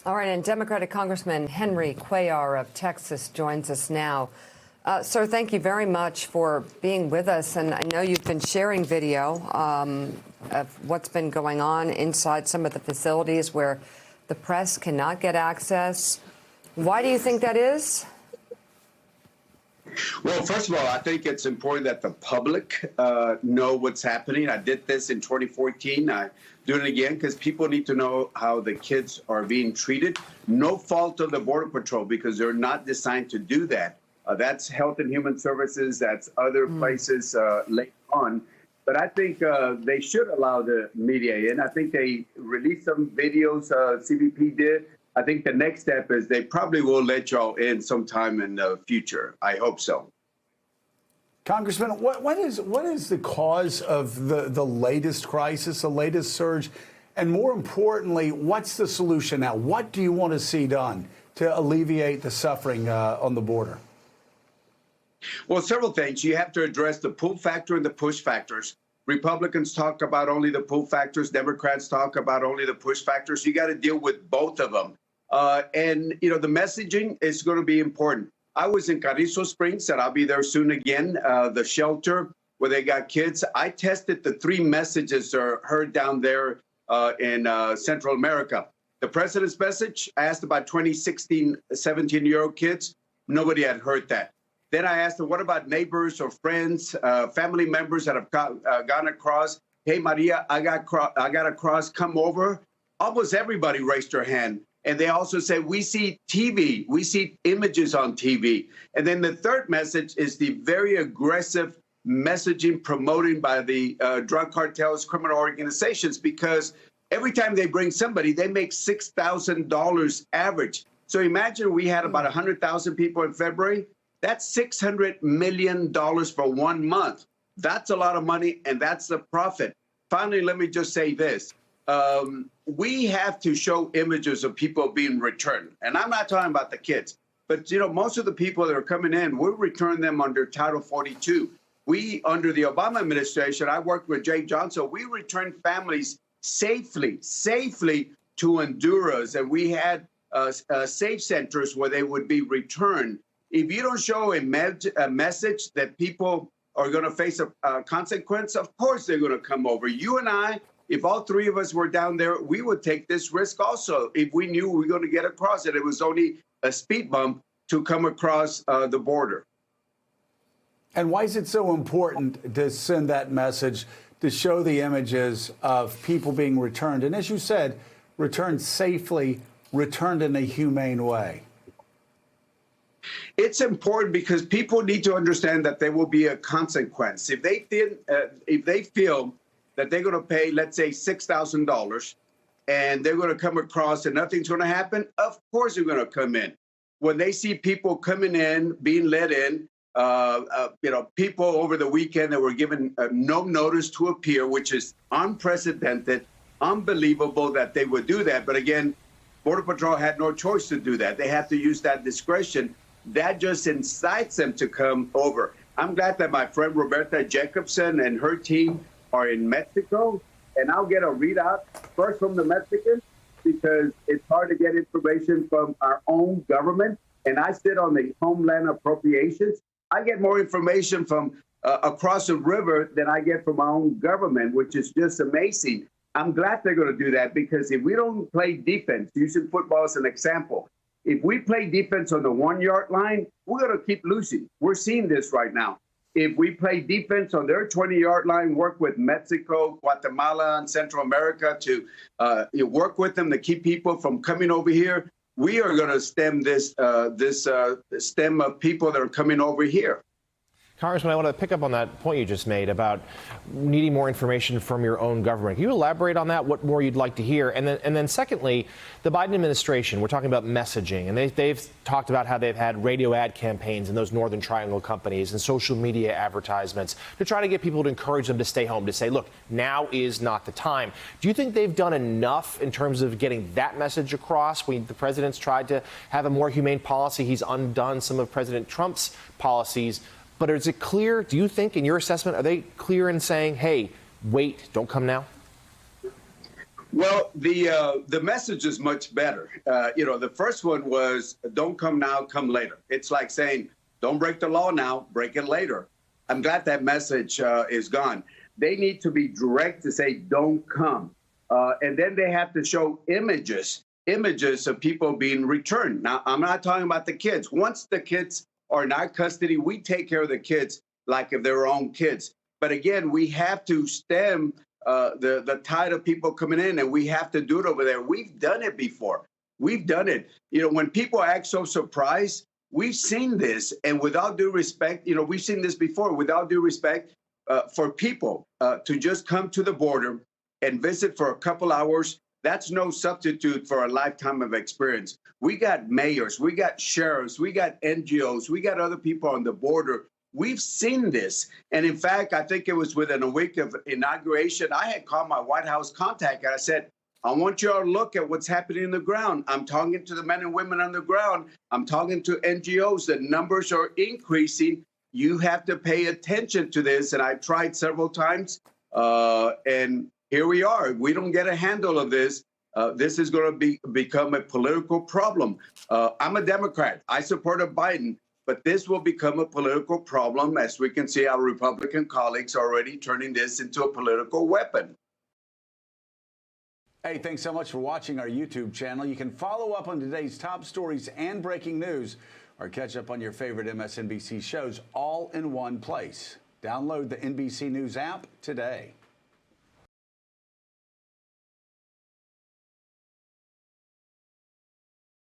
All right, and Democratic Congressman Henry Cuellar of Texas joins us now. Sir, thank you very much for being with us. And I know you've been sharing video of what's been going on inside some of the facilities where the press cannot get access. Why do you think that is? Well, first of all, I think it's important that the public know what's happening. I did this in 2014. I do it again because people need to know how the kids are being treated. No fault of the Border Patrol because they're not designed to do that. That's Health and Human Services. That's other places later on. But I think they should allow the media in. I think they released some videos, CBP did. I think the next step is they probably will let y'all in sometime in the future. I hope so. Congressman, what is the cause of the latest crisis, the latest surge? And more importantly, what's the solution now? What do you want to see done to alleviate the suffering on the border? Well, several things. You have to address the pull factor and the push factors. Republicans talk about only the pull factors. Democrats talk about only the push factors. You got to deal with both of them. And, you know, the messaging is going to be important. I was in Carrizo Springs, and I'll be there soon again, the shelter where they got kids. I tested the 3 messages that are heard down there in Central America. The president's message, I asked about 20, 16, 17-year-old kids. Nobody had heard that. Then I asked them, what about neighbors or friends, family members that have gone across? Hey, Maria, I got across, come over. Almost everybody raised their hand. And they also say, we see TV, we see images on TV. And then the third message is the very aggressive messaging promoting by the drug cartels, criminal organizations, because every time they bring somebody, they make $6,000 average. So imagine we had about 100,000 people in February. That's $600 million for 1 month. That's a lot of money, and that's the profit. Finally, let me just say this. We have to show images of people being returned. And I'm not talking about the kids, but, you know, most of the people that are coming in, we'll return them under Title 42. We, under the Obama administration, I worked with Jay Johnson, we returned families safely to Honduras. And we had safe centers where they would be returned. If you don't show a message that people are going to face a consequence, of course they're going to come over. You and I, if all 3 of us were down there, we would take this risk also if we knew we were going to get across it. It was only a speed bump to come across the border. And why is it so important to send that message, to show the images of people being returned? And as you said, returned safely, returned in a humane way. It's important because people need to understand that there will be a consequence. If they feel that they're going to pay, let's say, $6,000, and they're going to come across and nothing's going to happen, of course they're going to come in. When they see people coming in, being let in, you know, people over the weekend that were given no notice to appear, which is unprecedented, unbelievable that they would do that. But again, Border Patrol had no choice to do that. They have to use that discretion. That just incites them to come over. I'm glad that my friend Roberta Jacobson and her team are in Mexico, and I'll get a readout first from the Mexicans because it's hard to get information from our own government. And I sit on the Homeland Appropriations. I get more information from across the river than I get from my own government, which is just amazing. I'm glad they're going to do that because if we don't play defense, using football as an example, if we play defense on the 1-yard line, we're going to keep losing. We're seeing this right now. If we play defense on their 20-yard line, work with Mexico, Guatemala, and Central America to work with them to keep people from coming over here, we are going to stem this stem of people that are coming over here. Congressman, I want to pick up on that point you just made about needing more information from your own government. Can you elaborate on that, what more you'd like to hear? And then secondly, the Biden administration, we're talking about messaging, and they've talked about how they've had radio ad campaigns in those Northern Triangle companies and social media advertisements to try to get people to encourage them to stay home, to say, look, now is not the time. Do you think they've done enough in terms of getting that message across? When the president's tried to have a more humane policy, he's undone some of President Trump's policies. But is it clear, do you think, in your assessment, are they clear in saying, hey, wait, don't come now? Well, the message is much better. The first one was "Don't come now, come later." It's like saying, "Don't break the law now, break it later." I'm glad that message is gone. They need to be direct to say, "Don't come," and then they have to show images of people being returned. Now, I'm not talking about the kids. Once the kids are in our custody, we take care of the kids like if they're our own kids. But again, we have to stem the tide of people coming in, and we have to do it over there. We've done it before. We've done it. When people act so surprised, we've seen this. And without due respect, we've seen this before. Without due respect for people to just come to the border and visit for a couple hours, that's no substitute for a lifetime of experience. We got mayors, we got sheriffs, we got NGOs, we got other people on the border. We've seen this. And in fact, I think it was within a week of inauguration, I had called my White House contact and I said, I want you all to look at what's happening on the ground. I'm talking to the men and women on the ground. I'm talking to NGOs. The numbers are increasing. You have to pay attention to this. And I tried several times. And here we are. We don't get a handle of this. This is going to become a political problem. I'm a Democrat. I support Biden. But this will become a political problem, as we can see our Republican colleagues already turning this into a political weapon. Hey, thanks so much for watching our YouTube channel. You can follow up on today's top stories and breaking news, or catch up on your favorite MSNBC shows all in one place. Download the NBC News app today.